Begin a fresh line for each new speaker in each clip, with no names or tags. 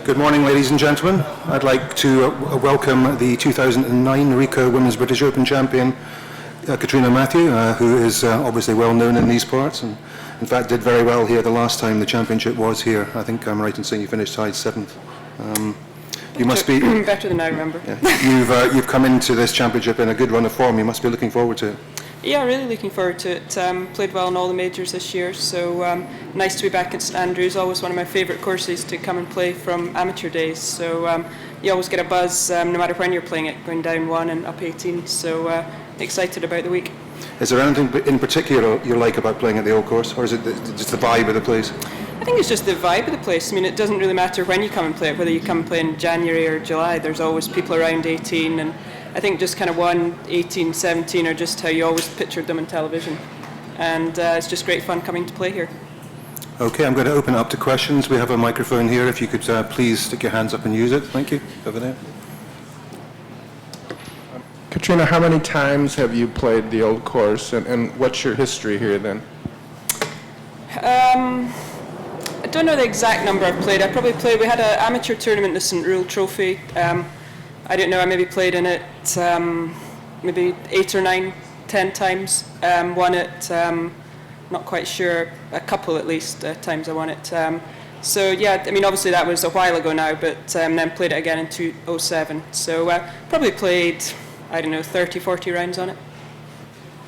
Good morning, ladies and gentlemen. I'd like to welcome the 2009 RICOH Women's British Open champion, Catriona who is obviously well known in these parts, and in fact did very well here the last time the championship was here. I think I'm right in saying you finished tied 7th. You must be
better than I remember.
Yeah, you've come into this championship in a good run of form. You must be looking forward to it.
Yeah, really looking forward to it. Played well in all the majors this year, so nice to be back at St Andrews. Always one of my favourite courses to come and play from amateur days. So you always get a buzz no matter when you're playing it, going down 1 and up 18. So excited about the week.
Is there anything in particular you like about playing at the old course, or is it just the vibe of the place?
I think it's just the vibe of the place. I mean, it doesn't really matter when you come and play it, whether you come and play in January or July. There's always people around 18, and I think just kind of 1, 18, 17 are just how you always pictured them on television. And it's just great fun coming to play here.
Okay, I'm going to open it up to questions. We have a microphone here. If you could please stick your hands up and use it. Thank you. Over there.
Catriona, how many times have you played the old course, and what's your history here then?
I don't know the exact number I've played. We had an amateur tournament, the St Rule Trophy. I don't know, I maybe played in it maybe 8 or 9, 10 times. Won it, not quite sure, a couple at least times I won it. So yeah, I mean obviously that was a while ago now, but then played it again in 2007. So probably played, I don't know, 30, 40 rounds on it.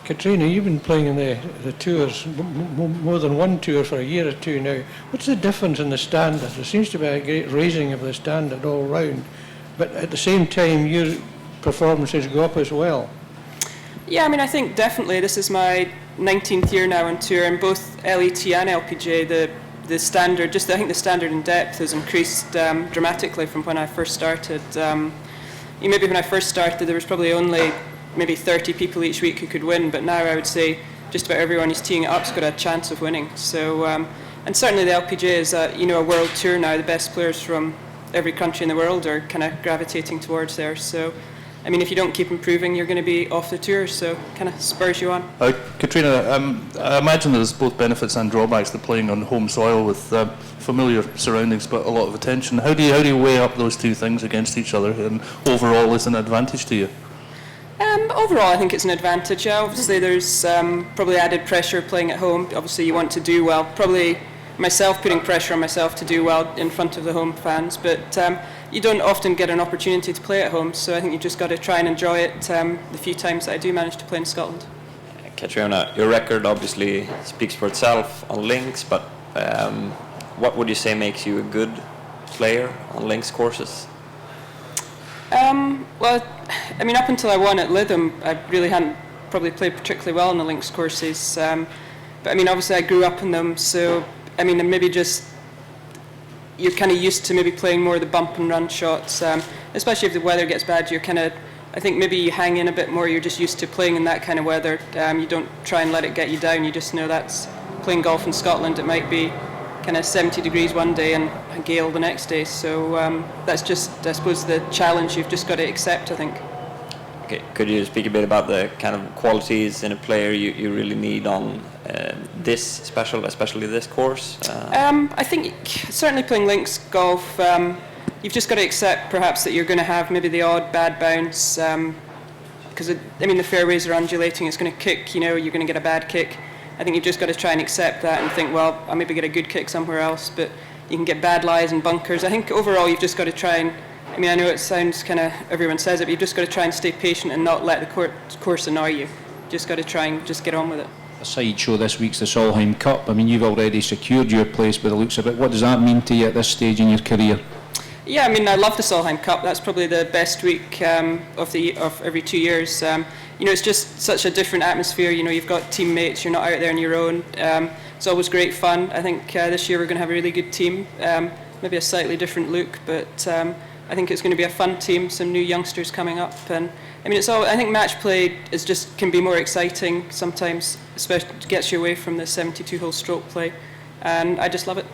Catriona, you've been playing in the tours, more than one tour for a year or two now. What's the difference in the standard? There seems to be a great raising of the standard all round, but at the same time your performances go up as well.
Yeah, I mean I think definitely this is my 19th year now on tour, and both LET and LPGA, the standard, I think the standard in depth has increased dramatically from when I first started. Maybe when I first started there was probably only maybe 30 people each week who could win, but now I would say just about everyone who's teeing it up's got a chance of winning. So, and certainly the LPGA is a world tour now. The best players from every country in the world are kind of gravitating towards there. So, I mean, if you don't keep improving, you're going to be off the tour. So, kind of spurs you on.
Catriona, I imagine there's both benefits and drawbacks to playing on home soil with familiar surroundings, but a lot of attention. How do you weigh up those two things against each other, and overall is an advantage to you?
Overall, I think it's an advantage. Yeah, obviously, there's probably added pressure playing at home. Obviously, you want to do well. Probably myself putting pressure on myself to do well in front of the home fans, but you don't often get an opportunity to play at home. So I think you've just got to try and enjoy it the few times that I do manage to play in Scotland.
Catriona, your record obviously speaks for itself on links, but what would you say makes you a good player on links courses?
Well, I mean, up until I won at Lytham, I really hadn't probably played particularly well on the links courses. But I mean, obviously I grew up in them, so I mean, maybe just you're kind of used to maybe playing more of the bump and run shots, especially if the weather gets bad. You're kind of, I think maybe you hang in a bit more. You're just used to playing in that kind of weather. You don't try and let it get you down. You just know that's playing golf in Scotland. It might be kind of 70 degrees one day and a gale the next day. So that's just, I suppose, the challenge you've just got to accept, I think.
Okay, could you speak a bit about the kind of qualities in a player you really need on especially this course?
I think certainly playing links golf, you've just got to accept perhaps that you're going to have maybe the odd bad bounce, because I mean the fairways are undulating. It's going to kick, you're going to get a bad kick. I think you've just got to try and accept that and think, well, I'll maybe get a good kick somewhere else, but you can get bad lies and bunkers. I think overall you've just got to try and, I mean, I know it sounds kind of, everyone says it, but you've just got to try and stay patient and not let the course annoy you. Just got to try and just get on with it.
A side show this week's the Solheim Cup. I mean, you've already secured your place by the looks of it. What does that mean to you at this stage in your career?
Yeah, I mean, I love the Solheim Cup. That's probably the best week of every 2 years. It's just such a different atmosphere. You've got teammates. You're not out there on your own. It's always great fun. I think this year we're going to have a really good team. Maybe a slightly different look, but I think it's going to be a fun team. Some new youngsters coming up, and I mean, I think match play can be more exciting sometimes, especially gets you away from the 72-hole stroke play, and I just love it.